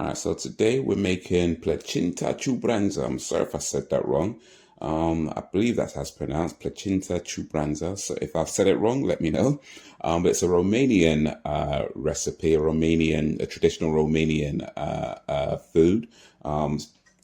Alright, so today we're making Plăcintă cu brânză. I'm sorry if I said that wrong. I believe that's how it's pronounced, Plăcintă cu brânză. So if I've said it wrong, let me know. But it's a Romanian recipe, a traditional Romanian food.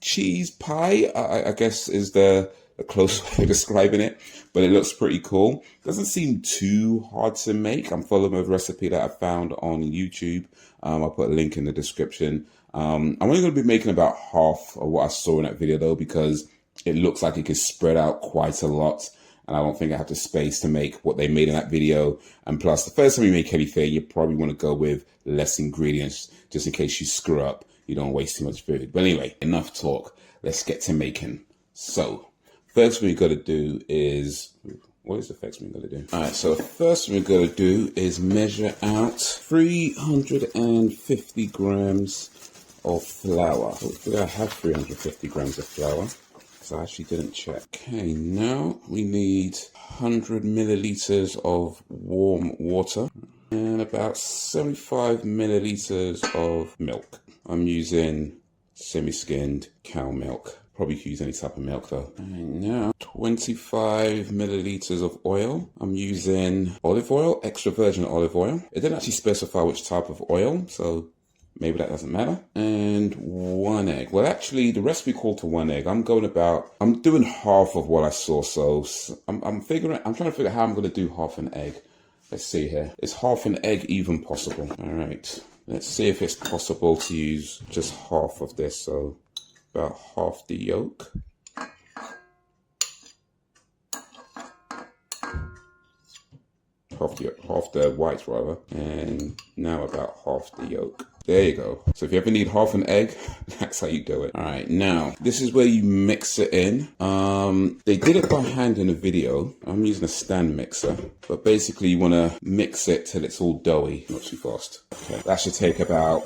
Cheese pie, I guess, is the close way of describing it, but it looks pretty cool. Doesn't seem too hard to make. I'm following a recipe that I found on YouTube. I'll put a link in the description. I'm only going to be making about half of what I saw in that video though, because it looks like it could spread out quite a lot. And I don't think I have the space to make what they made in that video. And plus, the first time you make anything, you probably want to go with less ingredients, just in case you screw up. You don't waste too much food. But anyway, enough talk. Let's get to making. So, first thing we've got to do is, what is the first thing we've got to do? All right, so the first thing we've got to do is measure out 350 grams of flour. Hopefully I have 350 grams of flour, so I actually didn't check. Okay, now we need 100 milliliters of warm water and about 75 milliliters of milk. I'm using semi-skimmed cow milk. Probably could use any type of milk though. And now 25 milliliters of oil. I'm using olive oil, extra virgin olive oil. It didn't actually specify which type of oil, so maybe that doesn't matter. And 1 egg. Well, actually, the recipe called for 1 egg. I'm doing half of what I saw. So I'm trying to figure out how I'm going to do half an egg. Let's see here. Is half an egg even possible? All right. Let's see if it's possible to use just half of this. So about half the yolk. Half the white rather, and now about half the yolk. There you go. So if you ever need half an egg, that's how you do it. All right, now this is where you mix it in. They did it by hand in a video. I'm using a stand mixer, but basically you want to mix it till it's all doughy, not too fast. Okay, that should take about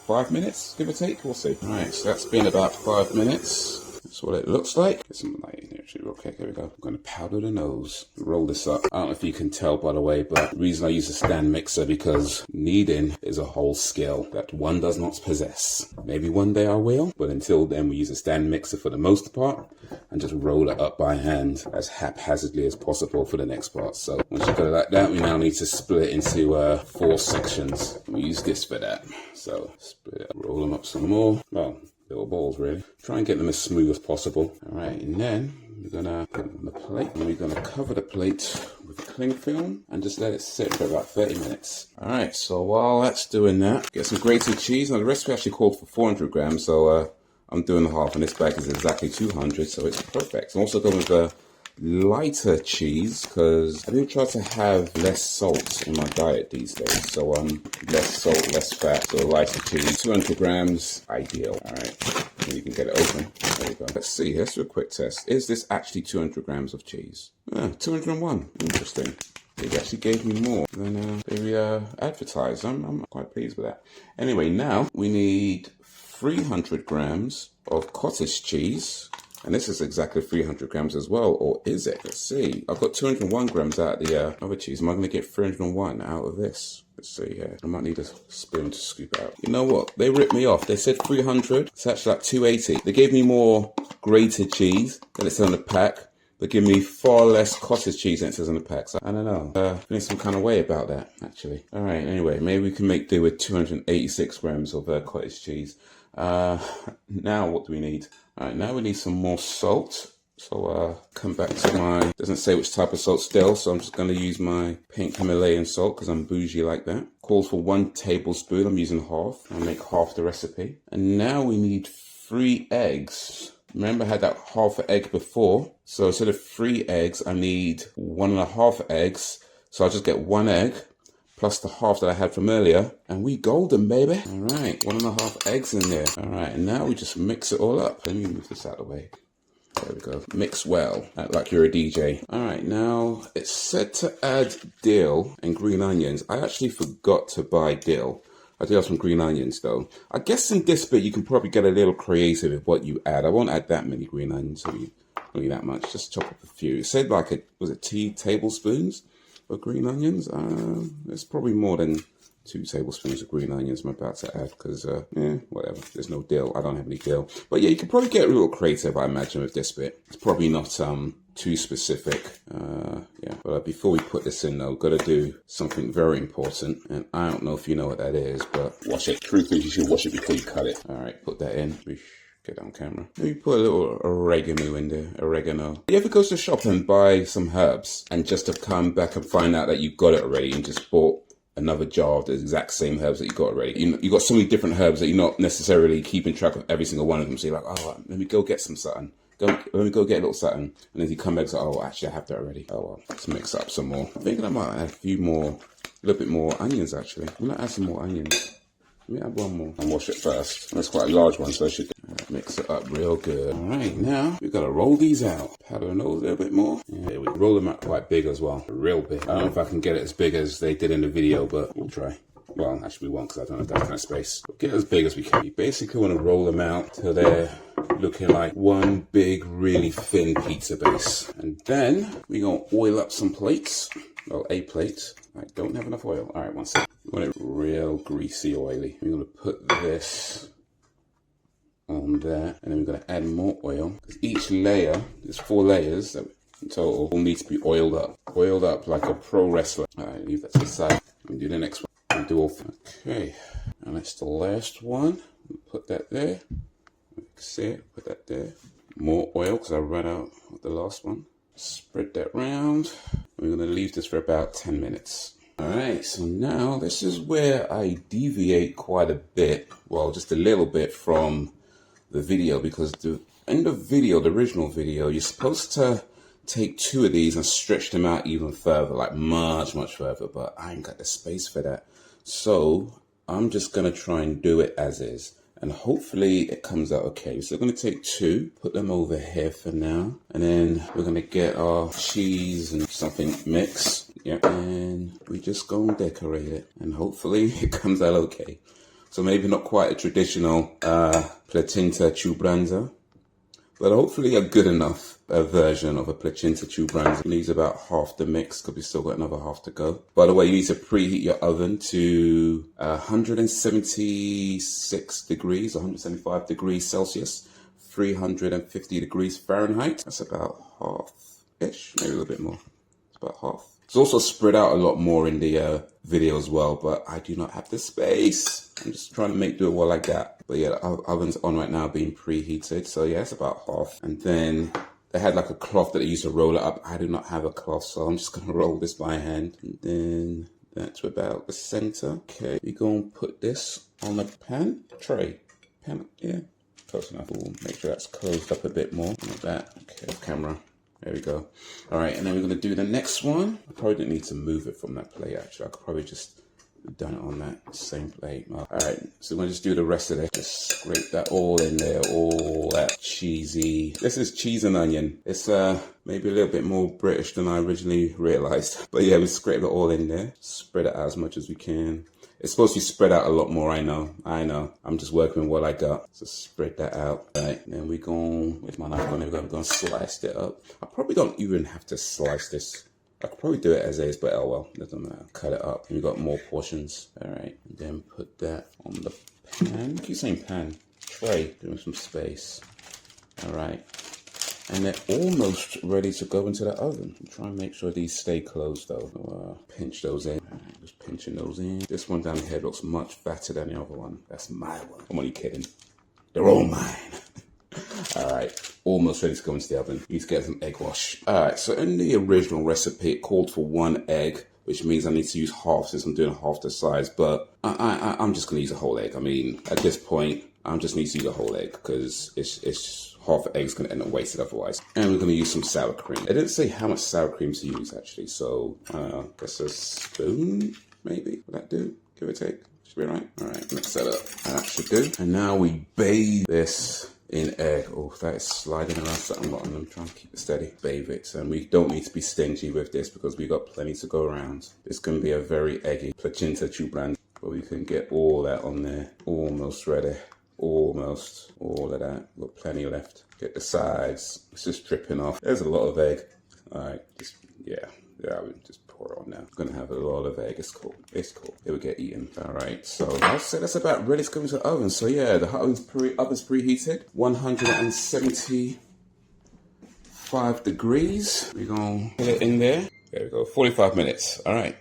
5 minutes, give or take. We'll see. All right, so that's been about 5 minutes. That's what it looks like. Get some light in here, actually, real quick. Here we go. I'm going to powder the nose. Roll this up. I don't know if you can tell, by the way, but the reason I use a stand mixer because kneading is a whole skill that one does not possess. Maybe one day I will, but until then, we use a stand mixer for the most part and just roll it up by hand as haphazardly as possible for the next part. So once you've got it like that, we now need to split it into 4 sections. We use this for that. So split it up, roll them up some more. Well, little balls really. Try and get them as smooth as possible. All right, and then we're gonna put them on the plate and we're gonna cover the plate with cling film and just let it sit for about 30 minutes. All right, so while that's doing that, get some grated cheese. Now the recipe actually called for 400 grams, so I'm doing half, and this bag is exactly 200, so it's perfect. I'm also going with a lighter cheese because I do try to have less salt in my diet these days. So less salt, less fat, so lighter cheese. 200 grams, ideal. All right, and you can get it open. There you go. Let's see, let's do a quick test. Is this actually 200 grams of cheese? 201, interesting. They actually gave me more than they advertised. I'm quite pleased with that. Anyway, now we need 300 grams of cottage cheese. And this is exactly 300 grams as well, or is it? Let's see. I've got 201 grams out of the other cheese. Am I going to get 301 out of this? Let's see here. I might need a spoon to scoop out. You know what? They ripped me off. They said 300. It's actually like 280. They gave me more grated cheese than it says on the pack. They give me far less cottage cheese than it says on the pack. So I don't know. Feeling some kind of way about that, actually. All right, anyway, maybe we can make do with 286 grams of cottage cheese. Now what do we need? All right, now we need some more salt. So come back to my, doesn't say which type of salt still, so I'm just going to use my pink Himalayan salt because I'm bougie like that. Calls for 1 tablespoon. I'm using half. I'll make half the recipe. And now we need 3 eggs. Remember I had that half an egg before. So instead of 3 eggs, I need 1.5 eggs. So I'll just get 1 egg plus the half that I had from earlier, and we golden, baby. All right, 1.5 eggs in there. All right, and now we just mix it all up. Let me move this out of the way. There we go. Mix well, act like you're a DJ. All right, now it's said to add dill and green onions. I actually forgot to buy dill. I do have some green onions though. I guess in this bit you can probably get a little creative with what you add. I won't add that many green onions, so you don't need that much. Just chop up a few. It said like was it 2 tablespoons of green onions? It's probably more than 2 tablespoons of green onions I'm about to add because, whatever. There's no dill. I don't have any dill. But yeah, you can probably get a little creative, I imagine, with this bit. It's probably not too specific. Yeah. But before we put this in, though, got to do something very important. And I don't know if you know what that is, but wash it. Truthfully, you should wash it before you cut it. All right, put that in. Get on camera. Maybe put a little oregano in there. Oregano. You ever go to the shop and buy some herbs and just to come back and find out that you got it already and just bought another jar of the exact same herbs that you got already? You got so many different herbs that you're not necessarily keeping track of every single one of them. So you're like, oh, let me go get some something. Let me go get a little something. And then you come back and say, oh, actually, I have that already. Oh, well, let's mix up some more. I'm thinking I might add a little bit more onions, actually. I'm going to add some more onions. Let me add one more and wash it first. That's quite a large one, so I should mix it up real good. All right, now we've got to roll these out. Powder those a little bit more. Yeah, we roll them out quite big as well. Real big. I don't know if I can get it as big as they did in the video, but we'll try. Well, actually we won't because I don't have that kind of space. But get as big as we can. You basically want to roll them out till they're looking like one big, really thin pizza base. And then we're going to oil up some plates. Well, a plate. I don't have enough oil. All right, one second. We want it real greasy, oily. We're going to put this on there. And then we're going to add more oil. Because each layer, there's 4 layers that in total will need to be oiled up. Oiled up like a pro wrestler. All right, leave that to the side. And do the next one. And do all 4. Okay, and that's the last one. Put that there. Mix it. Put that there. More oil because I ran out of the last one. Spread that round. We're going to leave this for about 10 minutes. Alright, so now this is where I deviate quite a bit. Well, just a little bit from the video because in the video, the original video, you're supposed to take 2 of these and stretch them out even further, like much, much further, but I ain't got the space for that. So I'm just going to try and do it as is. And hopefully it comes out okay. So we're going to take 2, put them over here for now. And then we're going to get our cheese and something mix. Yeah. And we just go and decorate it. And hopefully it comes out okay. So maybe not quite a traditional Plăcintă brânză, but hopefully a good enough version of a Plăcintă brânză. Leaves about half the mix because we still got another half to go. By the way, you need to preheat your oven to 176 degrees, 175 degrees Celsius, 350 degrees Fahrenheit. That's about half-ish, maybe a little bit more. It's about half. It's also spread out a lot more in the video as well, but I do not have the space. I'm just trying to do it well like that. But yeah, the oven's on right now being preheated. So yeah, it's about half. And then they had like a cloth that they used to roll it up. I do not have a cloth, so I'm just going to roll this by hand. And then that's about the center. Okay, we're going to put this on the tray. Yeah, close enough. We'll make sure that's closed up a bit more. Like that. Okay, camera. There we go. All right, and then we're going to do the next one. I probably didn't need to move it from that plate, actually. I could probably just done it on that same plate. All right, so we're going to just do the rest of it. Just scrape that all in there, all that cheesy. This is cheese and onion. It's maybe a little bit more British than I originally realized. But yeah, we scrape it all in there. Spread it out as much as we can. It's supposed to be spread out a lot more, I know. I'm just working with what I got. So spread that out. All right, then we're going, where's my knife going? We're going to slice it up. I probably don't even have to slice this. I could probably do it as is, but oh well, doesn't matter. Cut it up. And we got more portions. All right, and then put that on the pan. I keep saying pan. Tray, give them some space. All right. And they're almost ready to go into the oven. Try and make sure these stay closed though. Pinch those in. All right, just pinching those in. This one down here looks much fatter than the other one. That's my one. I'm only kidding. They're all mine. All right, almost ready to go into the oven. Need to get some egg wash. All right, so in the original recipe, it called for 1 egg, which means I need to use half since I'm doing half the size. But I'm just gonna use a whole egg. I mean, at this point, I just need to use a whole egg because it's half an egg's going to end up wasted otherwise. And we're going to use some sour cream. It didn't say how much sour cream to use, actually. So, I guess a spoon, maybe. Would that do? Give or take. Should be right. All right, mix that up. That should do. And now we bathe this in egg. Oh, that is sliding around something. I'm trying to keep it steady. Bathe it. And we don't need to be stingy with this because we got plenty to go around. It's going to be a very eggy Plăcintă brand. But we can get all that on there. Almost ready. Almost all of that. Got plenty left. Get the sides. It's just dripping off. There's a lot of egg. All right, yeah, Yeah, I would just pour it on now. I'm gonna have a lot of egg. It's cool. It's cool. It will get eaten. All right. So I'll say that's about ready to go into the oven. So yeah, the oven's preheated. 175 degrees. We're gonna put it in there. There we go. 45 minutes. All right.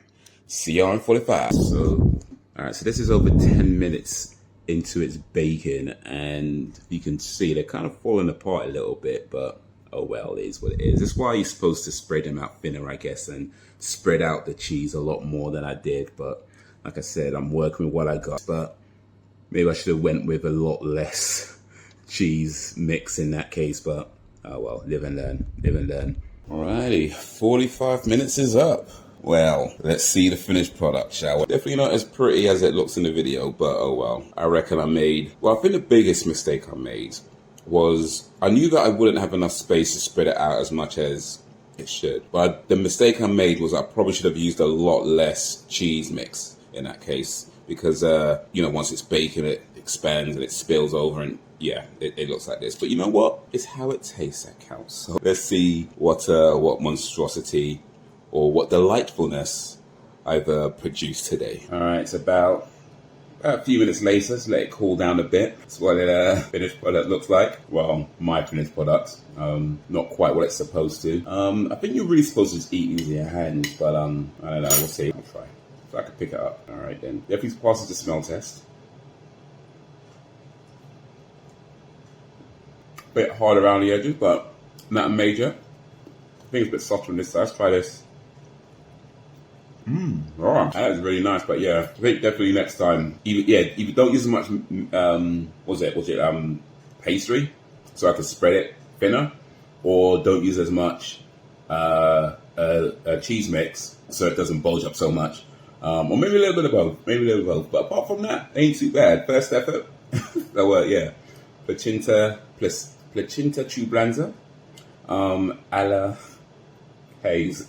See y'all in 45. So, all right. So this is over 10 minutes into its baking, and you can see they're kind of falling apart a little bit, but oh well, it is what it is. That's why you're supposed to spread them out thinner, I guess, and spread out the cheese a lot more than I did. But like I said, I'm working with what I got. But maybe I should have went with a lot less cheese mix in that case. But oh well, live and learn, live and learn. Alrighty, 45 minutes is up. Well, let's see the finished product, shall we? Definitely not as pretty as it looks in the video, but oh well. I reckon I think the biggest mistake I made was I knew that I wouldn't have enough space to spread it out as much as it should. But the mistake I made was I probably should have used a lot less cheese mix in that case, because, once it's baking, it expands and it spills over, and yeah, it looks like this. But you know what? It's how it tastes that counts. So let's see what monstrosity or what delightfulness I've produced today. All right, it's about a few minutes later, so let it cool down a bit. That's what the finished product looks like. Well, my finished product. Not quite what it's supposed to. I think you're really supposed to just eat using your hands, but I don't know, we'll see. I'll try. If I can pick it up. All right then. Definitely passes the smell test. Bit hard around the edges, but not major. I think it's a bit softer on this side. Let's try this. Oh, that is really nice, but yeah, I think definitely next time, if you don't use as much, pastry, so I can spread it thinner, or don't use as much cheese mix, so it doesn't bulge up so much, or maybe a little bit of both, but apart from that, ain't too bad. First effort. So yeah, Plăcintă brânză, a la Haze.